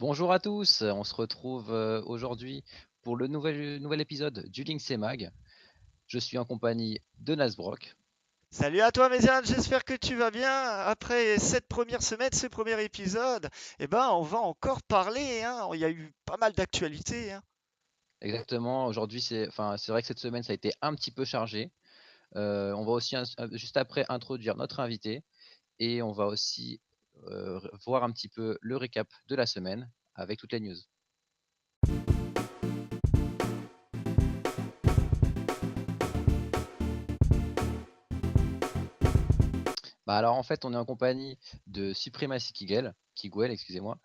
Bonjour à tous, on se retrouve aujourd'hui pour le nouvel épisode du Linksé Mag. Je suis en compagnie de Nasbrock. Salut à toi Méziane, j'espère que tu vas bien. Après cette première semaine, ce premier épisode, on va encore parler, hein. Il y a eu pas mal d'actualités, hein. Exactement, aujourd'hui c'est vrai que cette semaine ça a été un petit peu chargé. On va aussi juste après introduire notre invité et on va aussi voir un petit peu le récap de la semaine avec toutes les news. Bah alors en fait on est en compagnie de Supremacy Kiguel, excusez-moi.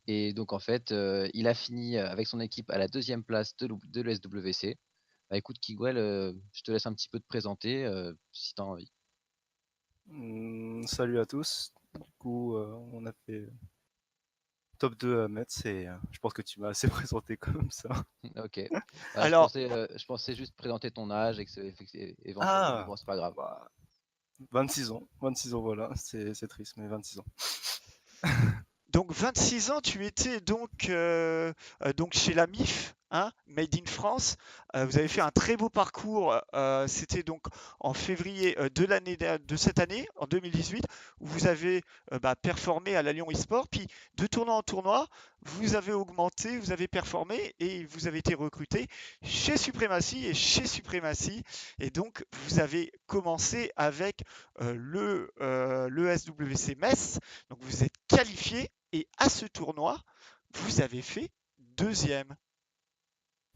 Et donc en fait, il a fini avec son équipe à la deuxième place de l'ESWC. Bah écoute, Kiguel, je te laisse un petit peu te présenter si tu as envie. Salut à tous. Du coup, on a fait top 2 à Metz et je pense que tu m'as assez présenté comme ça. Ok. Bah, Alors, je pensais juste présenter ton âge et éventuellement. Mais Ah, bon, c'est pas grave. bah, 26 ans. 26 ans, voilà. C'est triste, mais 26 ans. donc 26 ans, tu étais donc chez la MIF, hein, Made in France. Vous avez fait un très beau parcours. C'était donc en février de cette année, en 2018, où vous avez performé à la Lyon eSport. Puis de tournoi en tournoi, vous avez augmenté, vous avez performé et vous avez été recruté chez Supremacy et chez Supremacy. Et donc vous avez commencé avec le SWC Metz. Donc vous êtes qualifié et à ce tournoi, vous avez fait deuxième.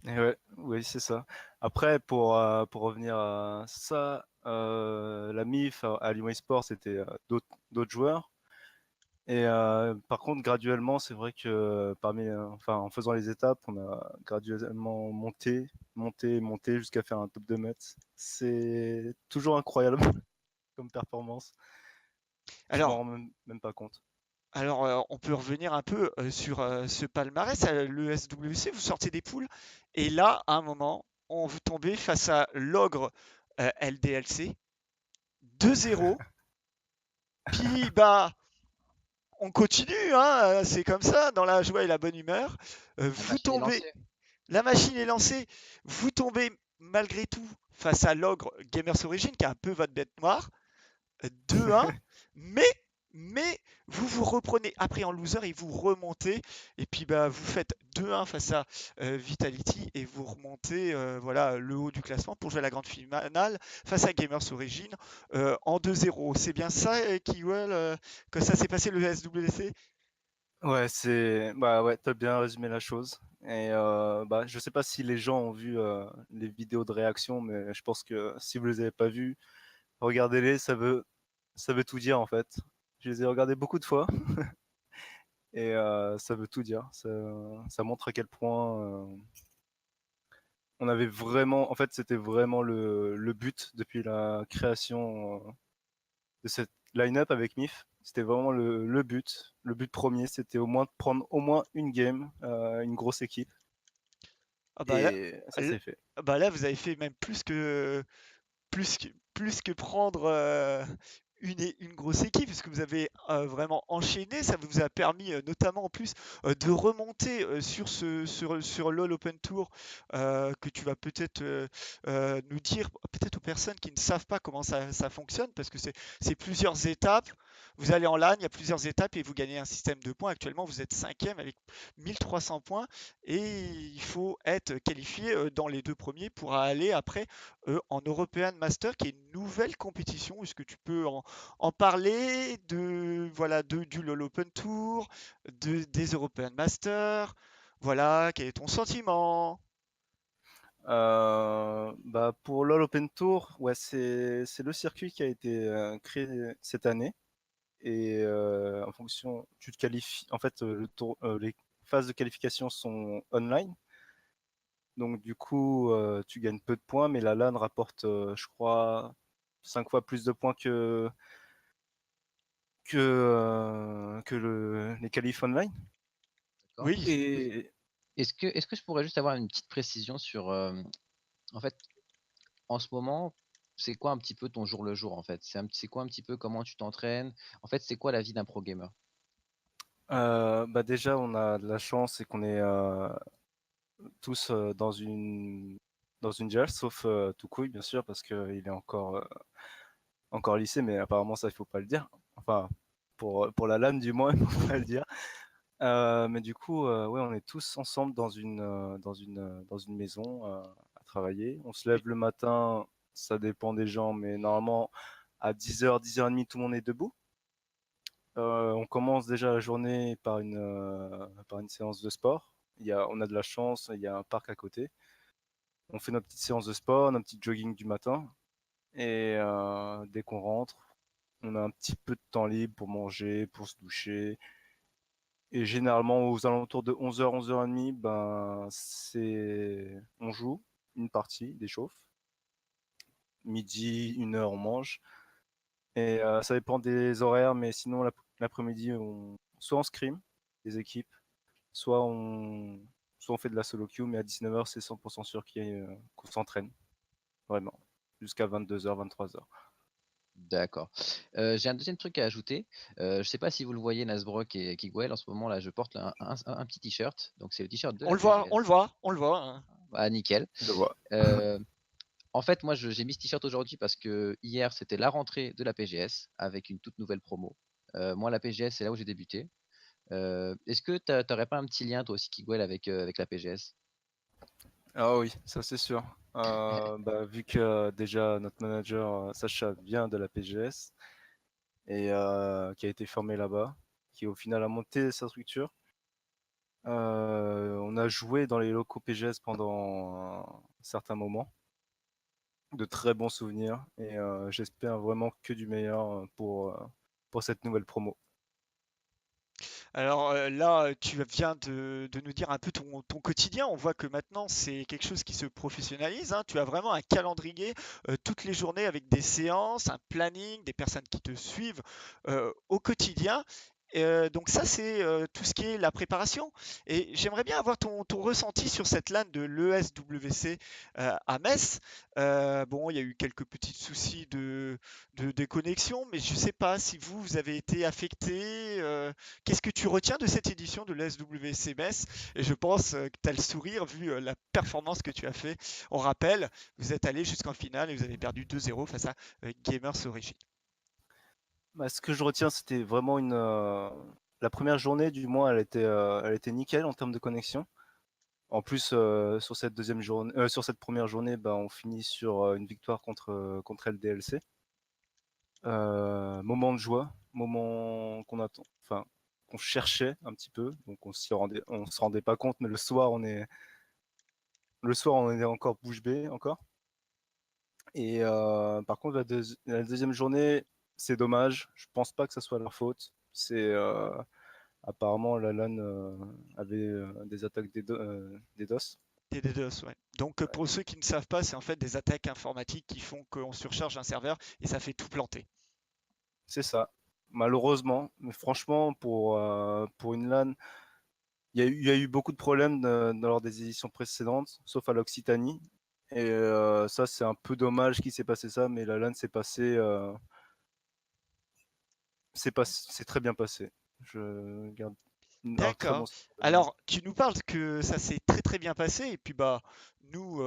Et ouais, oui, c'est ça. Après, pour revenir à ça, la MIF à Lyon Esport, c'était d'autres joueurs. Et par contre, graduellement, c'est vrai que enfin, en faisant les étapes, on a graduellement monté jusqu'à faire un top 2 mètres. C'est toujours incroyable comme performance. Je m'en Alors, rends même pas compte. on peut revenir un peu sur ce palmarès. Le SWC, vous sortez des poules et là, à un moment, on vous tombez face à l'ogre LDLC 2-0. Puis, on continue, hein, c'est comme ça, dans la joie et la bonne humeur. La Vous machine est tombez, lancée. la machine est lancée, vous tombez malgré tout face à l'ogre Gamers Origin, qui est un peu votre bête noire, 2-1, mais, mais vous vous reprenez après en loser et vous remontez. Et puis vous faites 2-1 face à Vitality et vous remontez voilà, le haut du classement pour jouer à la grande finale face à Gamers Origin en 2-0. C'est bien ça, Kiwell, que ça s'est passé le SWC. Ouais, bah ouais, t'as bien résumé la chose. Et bah, je sais pas si les gens ont vu les vidéos de réaction, mais je pense que si vous les avez pas vues, regardez-les, ça veut tout dire en fait. Je les ai regardés beaucoup de fois et ça veut tout dire. Ça montre à quel point on avait vraiment, en fait, c'était vraiment le but depuis la création de cette line-up avec MIF. C'était vraiment le but. Le but premier, c'était au moins de prendre au moins une game, une grosse équipe. Ah bah là, Et ça l- s'est fait. là, vous avez fait même plus que prendre une grosse équipe, parce que vous avez vraiment enchaîné. Ça vous a permis, notamment en plus, de remonter sur LoL Open Tour, que tu vas peut-être nous dire, peut-être aux personnes qui ne savent pas comment ça fonctionne, parce que c'est plusieurs étapes. Vous allez en LAN, il y a plusieurs étapes et vous gagnez un système de points. Actuellement, vous êtes cinquième avec 1300 points et il faut être qualifié dans les deux premiers pour aller après en European Master, qui est une nouvelle compétition. Est-ce que tu peux en parler du LoL Open Tour, des European Masters? Voilà, quel est ton sentiment? Bah, pour LoL Open Tour, ouais, c'est le circuit qui a été créé cette année. Et en fonction, tu te qualifies. En fait, les phases de qualification sont online. Donc du coup, tu gagnes peu de points, mais la LAN rapporte, je crois, 5 fois plus de points que les qualifs online. D'accord. Oui. Et Est-ce que je pourrais juste avoir une petite précision sur, en fait, en ce moment, c'est quoi un petit peu ton jour le jour en fait? C'est quoi un petit peu comment tu t'entraînes? En fait, c'est quoi la vie d'un pro gamer? Bah déjà, on a de la chance, c'est qu'on est tous dans une gel, sauf Toucouille, bien sûr, parce qu'il est encore lycée, mais apparemment, ça, il faut pas le dire. Enfin, pour la LAN, du moins, il faut pas le dire. Mais du coup, ouais, on est tous ensemble dans une maison à travailler. On se lève le matin, ça dépend des gens, mais normalement, à 10h, 10h30, tout le monde est debout. On commence déjà la journée par une séance de sport. On a de la chance, il y a un parc à côté. On fait notre petite séance de sport, notre petit jogging du matin. Et dès qu'on rentre, on a un petit peu de temps libre pour manger, pour se doucher. Et généralement, aux alentours de 11h, 11h30, ben, on joue une partie, des chauffes. Midi, 1h, on mange. Et ça dépend des horaires, mais sinon, l'après-midi, soit on scrim, des équipes, soit on fait de la solo queue, mais à 19h, c'est 100% sûr qu'on s'entraîne. Vraiment. Jusqu'à 22h, 23h. D'accord. J'ai un deuxième truc à ajouter. Je sais pas si vous le voyez, Nasbrock et Kiguel, en ce moment là, je porte un petit t-shirt. Donc c'est le t-shirt de On la le voit, PGS. on le voit, on le voit. Hein. Ah, nickel. Je vois. En fait, moi, j'ai mis ce t-shirt aujourd'hui parce que hier, c'était la rentrée de la PGS avec une toute nouvelle promo. Moi, la PGS, c'est là où j'ai débuté. Est-ce que t'aurais pas un petit lien, toi aussi, Kiguel, avec la PGS? Ah oui, ça c'est sûr. Bah, vu que déjà notre manager Sacha vient de la PGS et qui a été formé là-bas, qui au final a monté sa structure. On a joué dans les locaux PGS pendant un certain moment, de très bons souvenirs et j'espère vraiment que du meilleur pour cette nouvelle promo. Alors là, tu viens de nous dire un peu ton quotidien. On voit que maintenant, c'est quelque chose qui se professionnalise. Hein. Tu as vraiment un calendrier toutes les journées avec des séances, un planning, des personnes qui te suivent au quotidien. Donc ça, c'est tout ce qui est la préparation. Et j'aimerais bien avoir ton ressenti sur cette LAN de l'ESWC à Metz. Bon, il y a eu quelques petits soucis de déconnexion, mais je ne sais pas si vous avez été affecté. Qu'est-ce que tu retiens de cette édition de l'ESWC Metz? Et je pense que tu as le sourire vu la performance que tu as fait. On rappelle, vous êtes allé jusqu'en finale et vous avez perdu 2-0 face à Gamers Origin. Bah, ce que je retiens, c'était vraiment la première journée, du moins, elle était nickel en termes de connexion. En plus, sur cette première journée, bah, on finit sur une victoire contre LDLC. Moment de joie, moment qu'on attend, enfin qu'on cherchait un petit peu, donc on se rendait pas compte, mais le soir on est encore bouche bée encore. Et par contre la deuxième journée, c'est dommage. Je pense pas que ça soit leur faute. C'est apparemment la LAN avait des attaques des DOS. Des DDoS, ouais. Donc pour ceux qui ne savent pas, c'est en fait des attaques informatiques qui font qu'on surcharge un serveur et ça fait tout planter. C'est ça. Malheureusement, mais franchement, pour une LAN, il y a eu beaucoup de problèmes lors des éditions précédentes, sauf à l'Occitanie. Et ça, c'est un peu dommage qu'il s'est passé ça, mais la LAN s'est passé. C'est très bien passé. Je garde un très bon D'accord. souvenir. Alors, tu nous parles que ça s'est très très bien passé et puis bah nous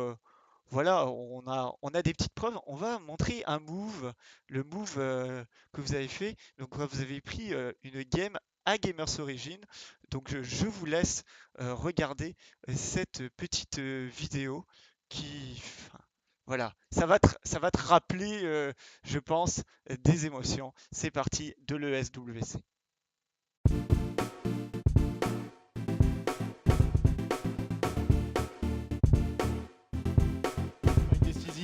voilà, on a des petites preuves. On va montrer un move, le move que vous avez fait. Donc vous avez pris une game à Gamers Origin. Donc je vous laisse regarder cette petite vidéo qui enfin, voilà, ça va te rappeler je pense des émotions. C'est parti de l'ESWC.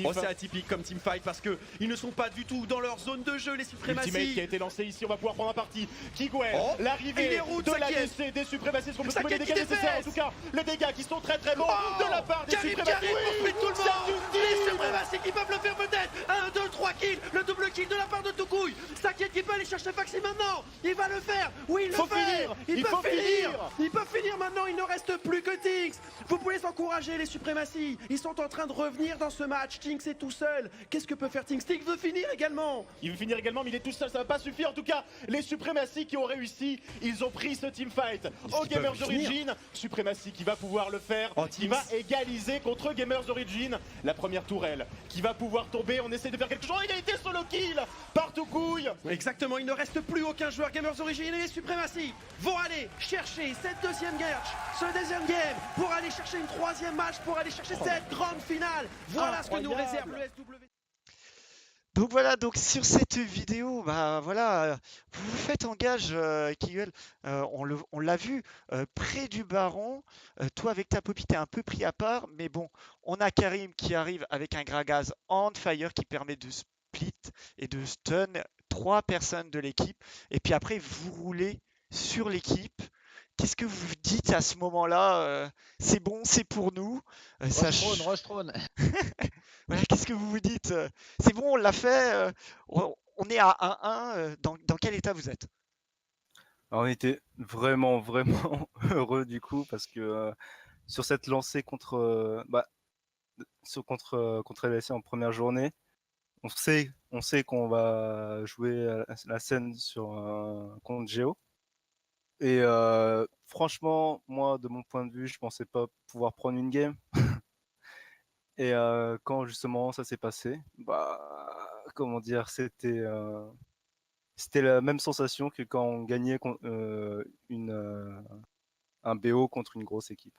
Oh, c'est atypique comme teamfight parce que ils ne sont pas du tout dans leur zone de jeu, les suprématies. Ultimate qui a été lancé ici, on va pouvoir prendre un parti. Kiguel, Oh, l'arrivée de la DC des suprémacistes, on peut trouver les dégâts nécessaires. En tout cas, les dégâts qui sont très très bons de la part des suprémacistes. Oui, tout le monde. Les suprématies qui peuvent le faire peut-être. 1, 2, 3 kills, le double kill de la part de Toucouille. S'inquiète qu'il peut aller chercher Faxi maintenant. Il va le faire. Oui, il le fait. Il peut finir. Il peut finir maintenant. Il ne reste plus que Tix. Vous pouvez encourager les suprématies. Ils sont en train de revenir dans ce match. Tinx est tout seul. Qu'est-ce que peut faire Tinx? Tinx veut finir également. Il veut finir également, mais il est tout seul, ça va pas suffire. En tout cas, les Supremacy qui ont réussi, ils ont pris ce teamfight. Au qu'ils peuvent Gamers le finir? Origin, Supremacy qui va pouvoir le faire, Oh, qui Tinx. va égaliser contre Gamers Origin. La première tourelle qui va pouvoir tomber, on essaie de faire quelque chose. Égalité solo kill par Toukouille. Exactement, il ne reste plus aucun joueur. Gamers Origin et les Supremacy vont aller chercher cette deuxième game, ce deuxième game, pour aller chercher une troisième match, pour aller chercher cette grande finale. Voilà ce que nous réserve le SW. Donc voilà, donc sur cette vidéo, bah voilà, vous vous faites en gage, Kigel, on l'a vu, près du baron, toi avec ta Poppy t'es un peu pris à part, mais bon, on a Karim qui arrive avec un Gragas on fire qui permet de split et de stun 3 personnes de l'équipe, et puis après vous roulez sur l'équipe. Qu'est-ce que vous dites à ce moment-là? C'est bon, c'est pour nous. Rush Throne. Voilà, qu'est-ce que vous vous dites? C'est bon, on l'a fait, on est à 1-1, dans quel état vous êtes? Alors, on était vraiment, vraiment heureux du coup parce que sur cette lancée contre LSC en première journée, on sait qu'on va jouer la scène sur contre Géo. Et franchement, moi, de mon point de vue, je pensais pas pouvoir prendre une game. Et quand justement ça s'est passé, bah comment dire, c'était la même sensation que quand on gagnait un BO contre une grosse équipe.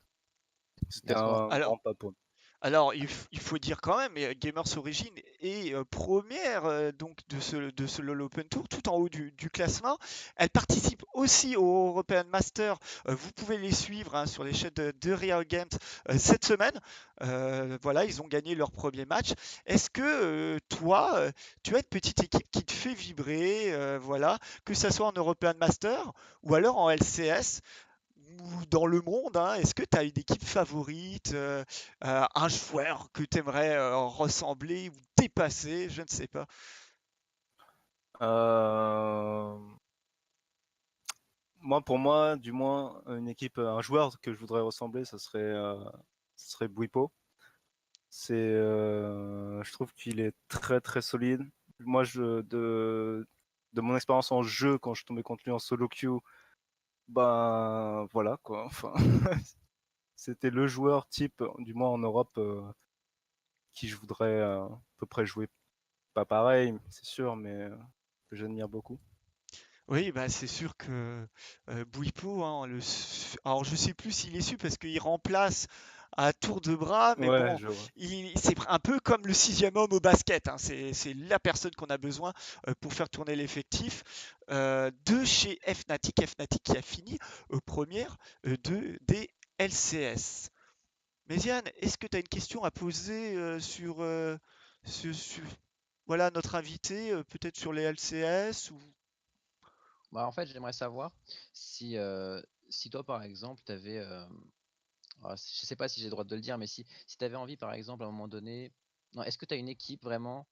C'était D'accord. un Alors, grand pas pour nous. Alors, il faut dire quand même, Gamers Origin est première donc de ce LoL Open Tour, tout en haut du classement. Elle participe aussi au European Master. Vous pouvez les suivre hein, sur les chaînes de Real Games cette semaine. Voilà, ils ont gagné leur premier match. Est-ce que toi, tu as une petite équipe qui te fait vibrer, voilà, que ce soit en European Master ou alors en LCS? Ou dans le monde, hein, est-ce que tu as une équipe favorite, un joueur que tu aimerais ressembler ou dépasser, je ne sais pas. Pour moi, du moins, un joueur que je voudrais ressembler, ce serait Bwipo. Je trouve qu'il est très très solide. Moi, de mon expérience en jeu, quand je tombais contre lui en solo queue, ben voilà quoi. Enfin, c'était le joueur type, du moins en Europe, qui je voudrais à peu près jouer. Pas pareil, c'est sûr, mais que j'admire beaucoup. Oui, bah, c'est sûr que Bouipo, hein, alors je sais plus s'il est su parce qu'il remplace à tour de bras, mais Ouais, bon, je vois. c'est un peu comme le sixième homme au basket, hein, c'est la personne qu'on a besoin pour faire tourner l'effectif. De chez Fnatic, Fnatic qui a fini première des LCS. Méziane, est-ce que tu as une question à poser sur voilà, notre invité, peut-être sur les LCS ou... Bah, en fait, j'aimerais savoir si toi, par exemple, tu avais, je sais pas si j'ai le droit de le dire, mais si tu avais envie, par exemple, à un moment donné, non, est-ce que tu as une équipe vraiment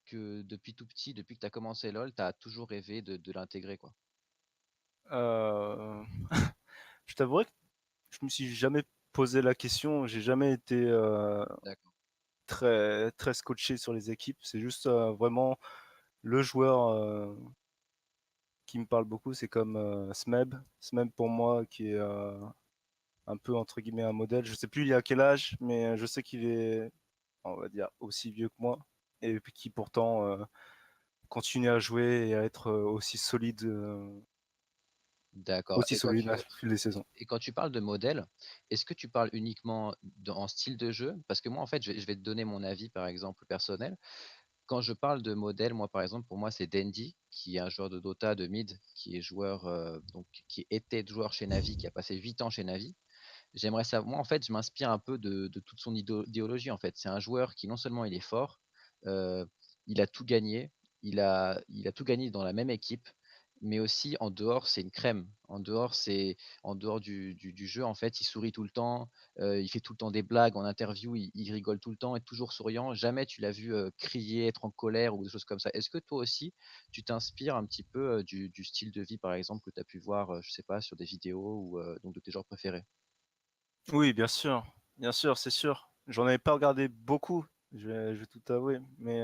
que depuis tout petit, depuis que tu as commencé LoL, tu as toujours rêvé de l'intégrer, quoi? Euh, Je t'avouerai que je me suis jamais posé la question. J'ai jamais été D'accord. très très scotché sur les équipes. C'est juste vraiment le joueur qui me parle beaucoup. C'est comme Smeb. Smeb pour moi qui est un peu entre guillemets un modèle. Je sais plus il a quel âge, mais je sais qu'il est, on va dire, aussi vieux que moi et puis qui pourtant continue à jouer et à être D'accord. aussi solide à fil des saisons. Et quand tu parles de modèle, est-ce que tu parles uniquement en style de jeu? Parce que moi, en fait, je vais te donner mon avis, par exemple, personnel. Quand je parle de modèle, moi, par exemple, pour moi, c'est Dendi, qui est un joueur de Dota de mid, qui est joueur, donc, qui était joueur chez Navi, qui a passé 8 ans chez Navi. J'aimerais savoir, moi, en fait, je m'inspire un peu de toute son idéologie, en fait. C'est un joueur qui, non seulement il est fort, euh, il a tout gagné, il a tout gagné dans la même équipe, mais aussi en dehors, c'est une crème. En dehors du jeu, en fait, il sourit tout le temps, il fait tout le temps des blagues en interview, il rigole tout le temps, est toujours souriant. Jamais tu l'as vu crier, être en colère ou des choses comme ça. Est-ce que toi aussi, tu t'inspires un petit peu du style de vie, par exemple, que tu as pu voir, je sais pas, sur des vidéos ou donc de tes joueurs préférés? Oui, bien sûr, c'est sûr. J'en avais pas regardé beaucoup je vais tout avouer. Mais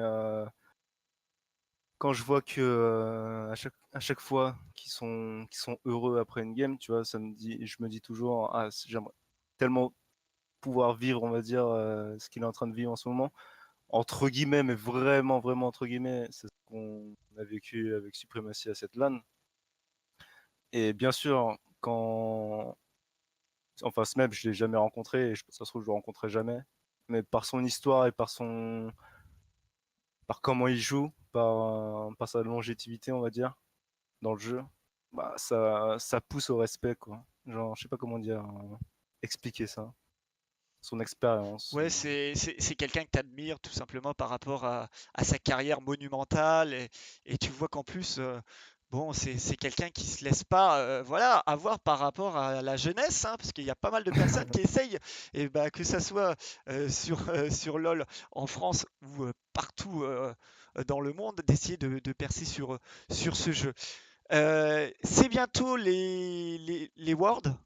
quand je vois que à chaque fois qu'ils sont heureux après une game, tu vois, je me dis toujours, ah, j'aimerais tellement pouvoir vivre, on va dire, ce qu'il est en train de vivre en ce moment. Entre guillemets, mais vraiment, vraiment entre guillemets, c'est ce qu'on a vécu avec Supremacy à cette LAN. Et bien sûr, enfin, Smeb, je l'ai jamais rencontré, et ça se trouve, je le rencontrerai jamais. Mais par son histoire et par comment il joue, par sa longévité, on va dire, dans le jeu, bah, ça pousse au respect, quoi. Genre, je sais pas comment dire, expliquer ça. Son expérience. Ouais, c'est quelqu'un que tu admires tout simplement par rapport à sa carrière monumentale et tu vois qu'en plus, bon, c'est quelqu'un qui se laisse pas, voilà, avoir par rapport à la jeunesse, hein, parce qu'il y a pas mal de personnes qui essayent, et bah, que ça soit sur LoL en France ou partout dans le monde, d'essayer de percer sur ce jeu. C'est bientôt les Worlds.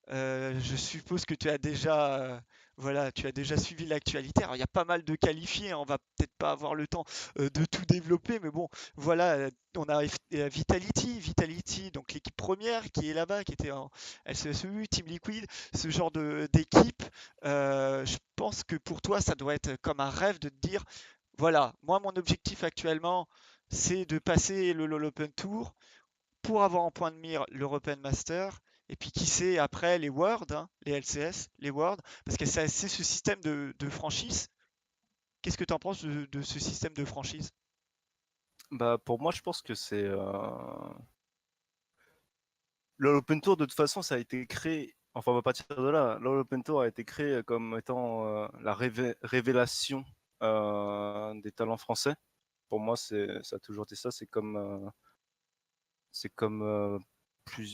Je suppose que tu as déjà, voilà, tu as déjà suivi l'actualité. Alors, il y a pas mal de qualifiés, hein, on va peut-être pas avoir le temps de tout développer, mais bon, voilà, on a Vitality, donc l'équipe première qui est là-bas, qui était en LCSEU, Team Liquid, ce genre d'équipe. Je pense que pour toi, ça doit être comme un rêve de te dire, voilà, moi, mon objectif actuellement, c'est de passer le LoL Open Tour pour avoir en point de mire l'European Master, et puis qui sait après les Worlds, hein, les LCS, les Worlds, parce que c'est ce système de franchise. Qu'est-ce que tu en penses de ce système de franchise? Bah, pour moi, je pense que l'Open Tour, de toute façon, ça a été créé. Enfin, on va partir de là. L'Open Tour a été créé comme étant la révélation des talents français. Pour moi, ça a toujours été ça. C'est comme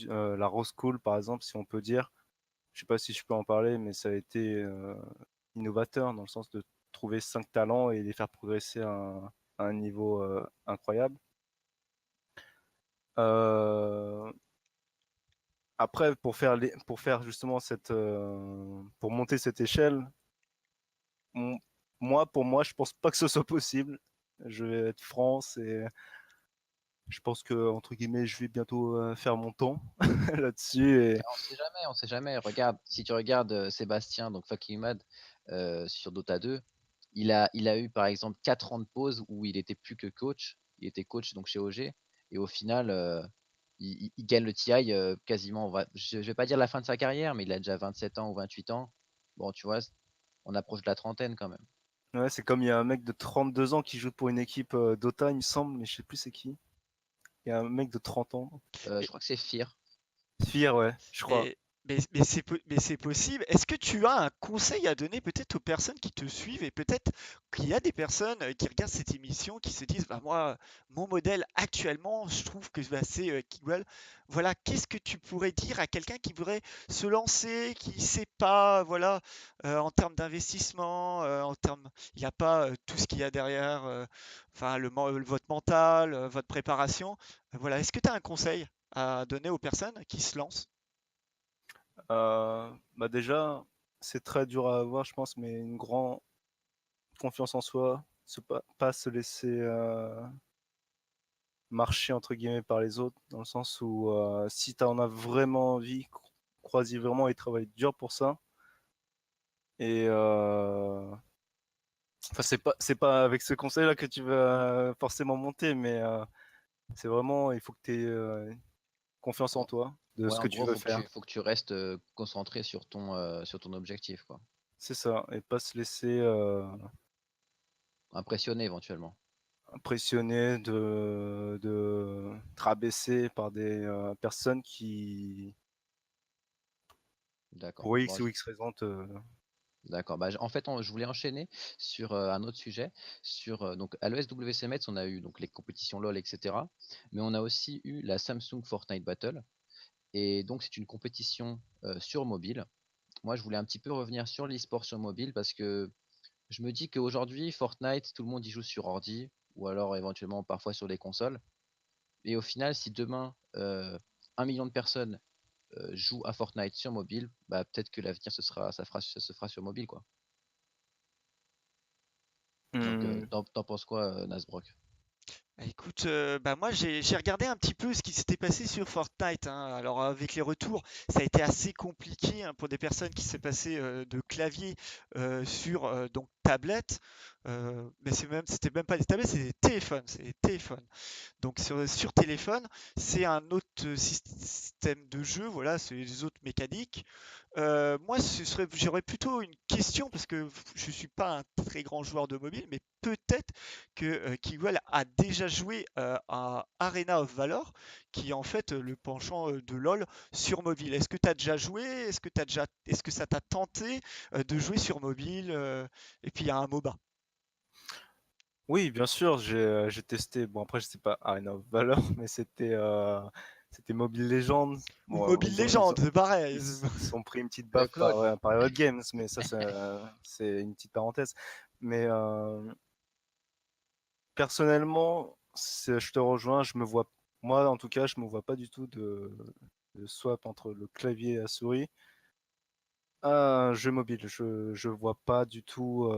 la Rose School, par exemple, si on peut dire. Je sais pas si je peux en parler, mais ça a été innovateur dans le sens de trouver 5 talents et les faire progresser à un niveau incroyable. Euh, Après, pour faire justement pour monter cette échelle, mon- pour moi, je pense pas que ce soit possible. Je vais être franc, je pense que entre guillemets, je vais bientôt faire mon temps là-dessus. Et On sait jamais, on sait jamais. Regarde, si tu regardes Sébastien, donc Fucking Mad, sur Dota 2, il a eu par exemple 4 ans de pause où il était plus que coach. Il était coach donc chez OG. Et au final, il gagne le TI quasiment, je vais pas dire la fin de sa carrière, mais il a déjà 27 ans ou 28 ans. Bon, tu vois, on approche de la trentaine quand même. ouais, c'est comme il y a un mec de 32 ans qui joue pour une équipe Dota, il me semble, mais je sais plus c'est qui. Il y a un mec de 30 ans. Je crois que c'est Fear. Fear, ouais, je crois. Mais, mais c'est possible. Est-ce que tu as un conseil à donner peut-être aux personnes qui te suivent et peut-être qu'il y a des personnes qui regardent cette émission qui se disent, bah moi, mon modèle actuellement, je trouve que bah, c'est Kigwell. Voilà, qu'est-ce que tu pourrais dire à quelqu'un qui voudrait se lancer, qui sait pas, voilà, en termes d'investissement, en termes, il n'y a pas tout ce qu'il y a derrière, enfin votre mental, votre préparation. Voilà, est-ce que tu as un conseil à donner aux personnes qui se lancent? Bah déjà, c'est très dur à avoir, je pense, mais une grande confiance en soi, pas se laisser marcher entre guillemets par les autres, dans le sens où si tu en as vraiment envie, crois-y vraiment et travaille dur pour ça. Et enfin, c'est pas avec ce conseil-là que tu vas forcément monter, mais c'est vraiment, il faut que tu aies confiance en toi, de Ouais, ce en que tu gros, veux faire. faut que tu restes concentré sur ton objectif, quoi. C'est ça, et pas se laisser Impressionné éventuellement. impressionner, te rabaisser par des personnes qui, D'accord. pour Bon, X ou X raison, d'accord. Bah, en fait, je voulais enchaîner sur un autre sujet. Donc, à l'ESWC Metz, on a eu donc, les compétitions LoL, etc. Mais on a aussi eu la Samsung Fortnite Battle. Et donc, c'est une compétition sur mobile. Moi, je voulais un petit peu revenir sur l'e-sport sur mobile parce que je me dis qu'aujourd'hui, Fortnite, tout le monde y joue sur ordi ou alors éventuellement parfois sur les consoles. Et au final, si demain, 1 million de personnes jouent à Fortnite sur mobile, bah, peut-être que l'avenir, ça se fera sur mobile, quoi. Donc, Hmm. t'en penses quoi, Nasbrock? Écoute, bah moi j'ai regardé un petit peu ce qui s'était passé sur Fortnite, hein. Alors avec les retours, ça a été assez compliqué, hein, pour des personnes qui s'est passé de clavier sur donc tablette, mais c'était même pas des tablettes, c'est des téléphones, c'est des téléphones. Donc sur téléphone, c'est un autre système de jeu, voilà, c'est les autres mécaniques. Moi, j'aurais plutôt une question parce que je suis pas un très grand joueur de mobile, mais peut-être que Kiguel a déjà joué à Arena of Valor, qui est en fait le penchant de LoL sur mobile. Est-ce que tu as déjà joué? Est-ce que ça t'a tenté de jouer sur mobile et puis il y a un MOBA? Oui, bien sûr, j'ai testé. Bon, après, je sais pas Arena of Valor, mais c'était Mobile Legends. Ou Bon, Mobile Legends, c'est pareil. ils se sont pris une petite Le baffe Claude. par Riot Games, mais ça, c'est une petite parenthèse. Mais personnellement, je te rejoins, moi en tout cas, je me vois pas du tout de swap entre le clavier et la souris à un jeu mobile. Je vois pas du tout.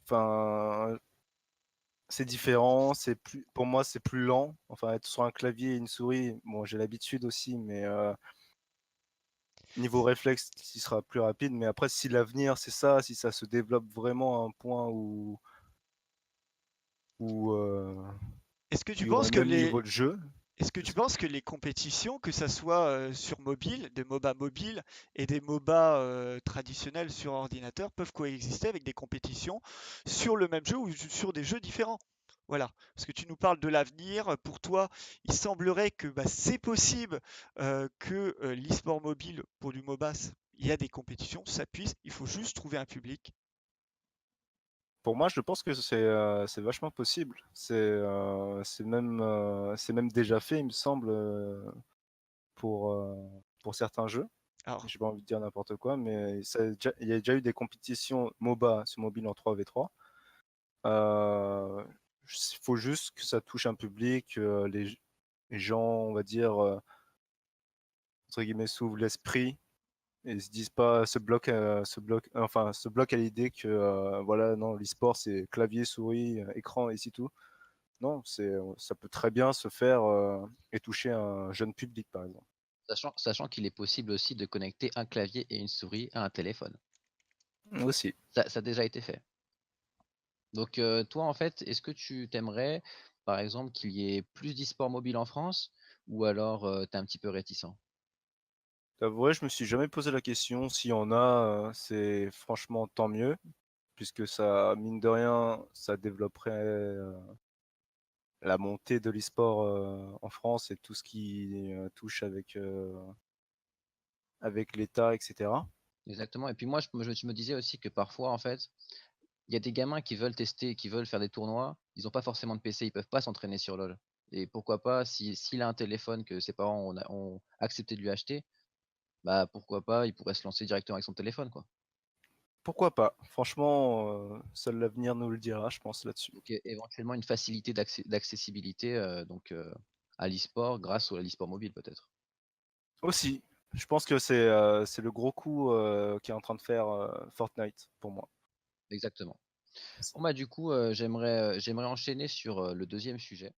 Enfin, c'est différent, pour moi, c'est plus lent. Enfin, être sur un clavier et une souris, bon, j'ai l'habitude aussi, mais niveau réflexe, il sera plus rapide. Mais après, si l'avenir, c'est ça, si ça se développe vraiment à un point où Est-ce que tu il y aura penses le que même niveau de jeu, est-ce que je tu sais- penses que les compétitions, que ça soit sur mobile, des MOBA mobiles et des MOBA traditionnels sur ordinateur, peuvent coexister avec des compétitions sur le même jeu ou sur des jeux différents? Voilà, parce que tu nous parles de l'avenir. Pour toi, il semblerait que bah, c'est possible que l'e-sport mobile pour du MOBA, il y a des compétitions, ça puisse, il faut juste trouver un public. pour moi, je pense que c'est vachement possible. C'est même déjà fait, il me semble, pour, euh, pour certains jeux. Alors, J'ai pas envie de dire n'importe quoi, mais il y a déjà eu des compétitions MOBA sur mobile en 3v3. Il faut juste que ça touche un public, les gens, on va dire, entre guillemets, s'ouvrent l'esprit et se disent pas, se bloquent à l'idée que, voilà, non, l'e-sport, c'est clavier, souris, écran et c'est tout. Non, ça peut très bien se faire et toucher un jeune public, par exemple. Sachant qu'il est possible aussi de connecter un clavier et une souris à un téléphone. Aussi. Ça a déjà été fait. Donc, toi, en fait, est-ce que tu t'aimerais, par exemple, qu'il y ait plus d'e-sport mobile en France ou alors tu es un petit peu réticent? Vrai, je me suis jamais posé la question. S'il y en a, c'est franchement tant mieux, puisque ça, mine de rien, ça développerait la montée de l'e-sport en France et tout ce qui touche avec l'État, etc. Exactement. Et puis moi, je me disais aussi que parfois, en fait, il y a des gamins qui veulent tester, qui veulent faire des tournois, ils n'ont pas forcément de PC, ils peuvent pas s'entraîner sur LoL. Et pourquoi pas, s'il a un téléphone que ses parents ont accepté de lui acheter, bah pourquoi pas, il pourrait se lancer directement avec son téléphone, quoi. Pourquoi pas? Franchement, seul l'avenir nous le dira, je pense, là-dessus. Donc éventuellement une facilité d'accessibilité à l'e-sport grâce à l'e-sport mobile peut-être. Aussi, je pense que c'est le gros coup qu'est en train de faire Fortnite pour moi. Exactement. Bon bah du coup, j'aimerais enchaîner sur le deuxième sujet.